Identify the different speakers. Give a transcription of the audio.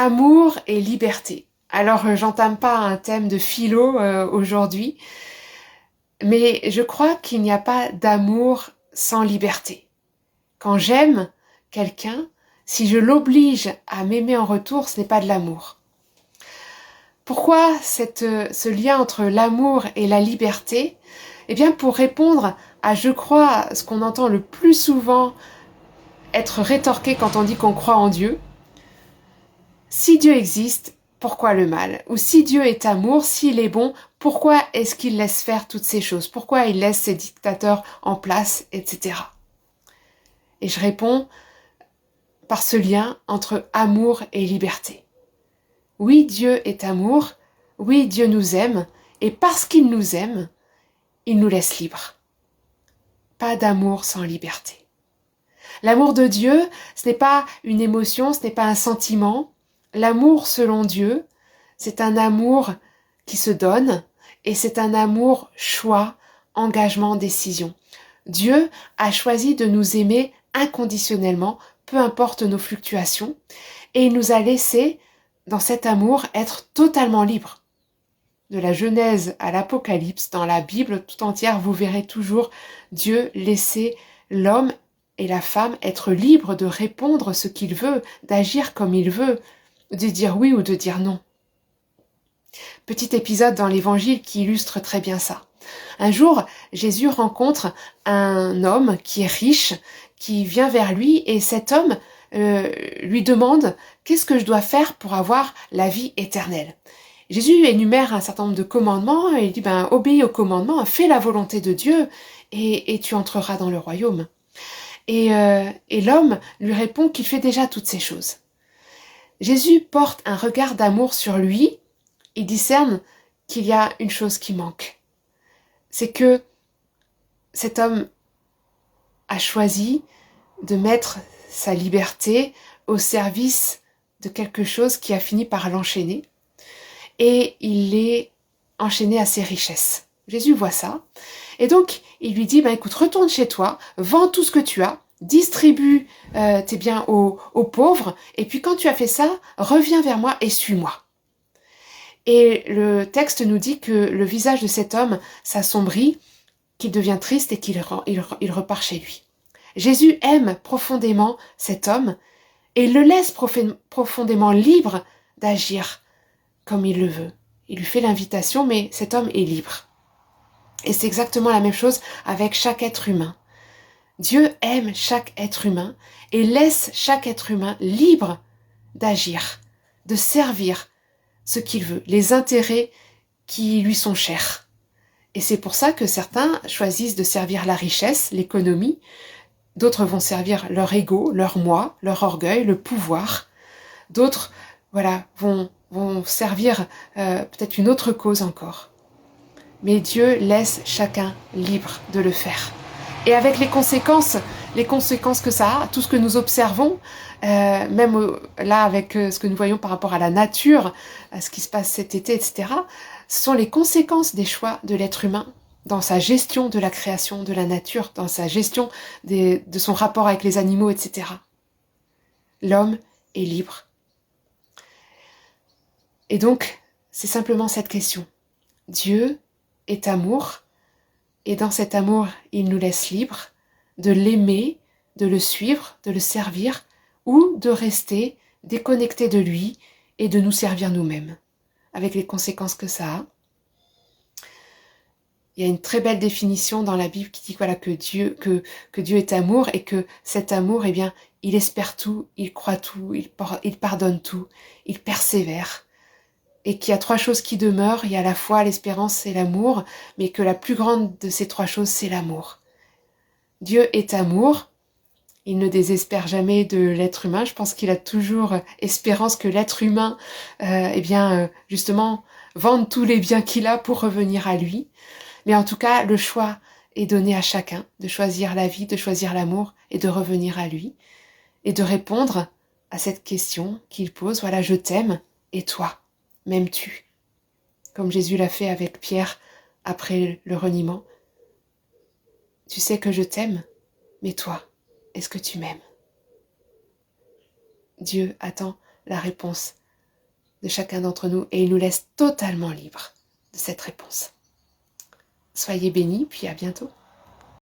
Speaker 1: Amour et liberté. Alors, j'entame pas un thème de philo aujourd'hui, mais je crois qu'il n'y a pas d'amour sans liberté. Quand j'aime quelqu'un, si je l'oblige à m'aimer en retour, ce n'est pas de l'amour. Pourquoi ce lien entre l'amour et la liberté? Eh bien, pour répondre à, je crois, ce qu'on entend le plus souvent être rétorqué quand on dit qu'on croit en Dieu. Si Dieu existe, pourquoi le mal? Ou si Dieu est amour, s'il est bon, pourquoi est-ce qu'il laisse faire toutes ces choses? Pourquoi il laisse ses dictateurs en place, etc. Et je réponds par ce lien entre amour et liberté. Oui, Dieu est amour, oui, Dieu nous aime, et parce qu'il nous aime, il nous laisse libres. Pas d'amour sans liberté. L'amour de Dieu, ce n'est pas une émotion, ce n'est pas un sentiment. L'amour selon Dieu, c'est un amour qui se donne et c'est un amour choix, engagement, décision. Dieu a choisi de nous aimer inconditionnellement, peu importe nos fluctuations, et il nous a laissé, dans cet amour, être totalement libres. De la Genèse à l'Apocalypse, dans la Bible tout entière, vous verrez toujours Dieu laisser l'homme et la femme être libres de répondre ce qu'il veut, d'agir comme il veut, de dire oui ou de dire non. Petit épisode dans l'Évangile qui illustre très bien ça. Un jour, Jésus rencontre un homme qui est riche, qui vient vers lui, et cet homme lui demande « Qu'est-ce que je dois faire pour avoir la vie éternelle ?» Jésus énumère un certain nombre de commandements, et il dit « Obéis aux commandements, fais la volonté de Dieu, et tu entreras dans le royaume. » Et l'homme lui répond qu'il fait déjà toutes ces choses. Jésus porte un regard d'amour sur lui, il discerne qu'il y a une chose qui manque. C'est que cet homme a choisi de mettre sa liberté au service de quelque chose qui a fini par l'enchaîner, et il est enchaîné à ses richesses. Jésus voit ça, et donc il lui dit, écoute, retourne chez toi, vends tout ce que tu as, distribue tes biens aux pauvres, et puis quand tu as fait ça, reviens vers moi et suis-moi. Et le texte nous dit que le visage de cet homme s'assombrit, qu'il devient triste et qu'il repart chez lui. Jésus aime profondément cet homme et le laisse profondément libre d'agir comme il le veut. Il lui fait l'invitation, mais cet homme est libre. Et c'est exactement la même chose avec chaque être humain. Dieu aime chaque être humain et laisse chaque être humain libre d'agir, de servir ce qu'il veut, les intérêts qui lui sont chers. Et c'est pour ça que certains choisissent de servir la richesse, l'économie, d'autres vont servir leur ego, leur moi, leur orgueil, le pouvoir, d'autres vont servir peut-être une autre cause encore. Mais Dieu laisse chacun libre de le faire. Et avec les conséquences que ça a, tout ce que nous observons, même là avec ce que nous voyons par rapport à la nature, à ce qui se passe cet été, etc., ce sont les conséquences des choix de l'être humain dans sa gestion de la création, de la nature, dans sa gestion de son rapport avec les animaux, etc. L'homme est libre. Et donc, c'est simplement cette question. Dieu est amour, et dans cet amour, il nous laisse libres de l'aimer, de le suivre, de le servir, ou de rester déconnectés de lui et de nous servir nous-mêmes, avec les conséquences que ça a. Il y a une très belle définition dans la Bible qui dit que Dieu est amour et que cet amour, il espère tout, il croit tout, il pardonne tout, il persévère. Et qu'il y a 3 choses qui demeurent, il y a la foi, l'espérance et l'amour, mais que la plus grande de ces 3 choses, c'est l'amour. Dieu est amour, il ne désespère jamais de l'être humain, je pense qu'il a toujours espérance que l'être humain, justement, vende tous les biens qu'il a pour revenir à lui. Mais en tout cas, le choix est donné à chacun de choisir la vie, de choisir l'amour et de revenir à lui, et de répondre à cette question qu'il pose, je t'aime, et toi, m'aimes-tu? Comme Jésus l'a fait avec Pierre après le reniement. Tu sais que je t'aime, mais toi, est-ce que tu m'aimes? Dieu attend la réponse de chacun d'entre nous et il nous laisse totalement libres de cette réponse. Soyez bénis, puis à bientôt.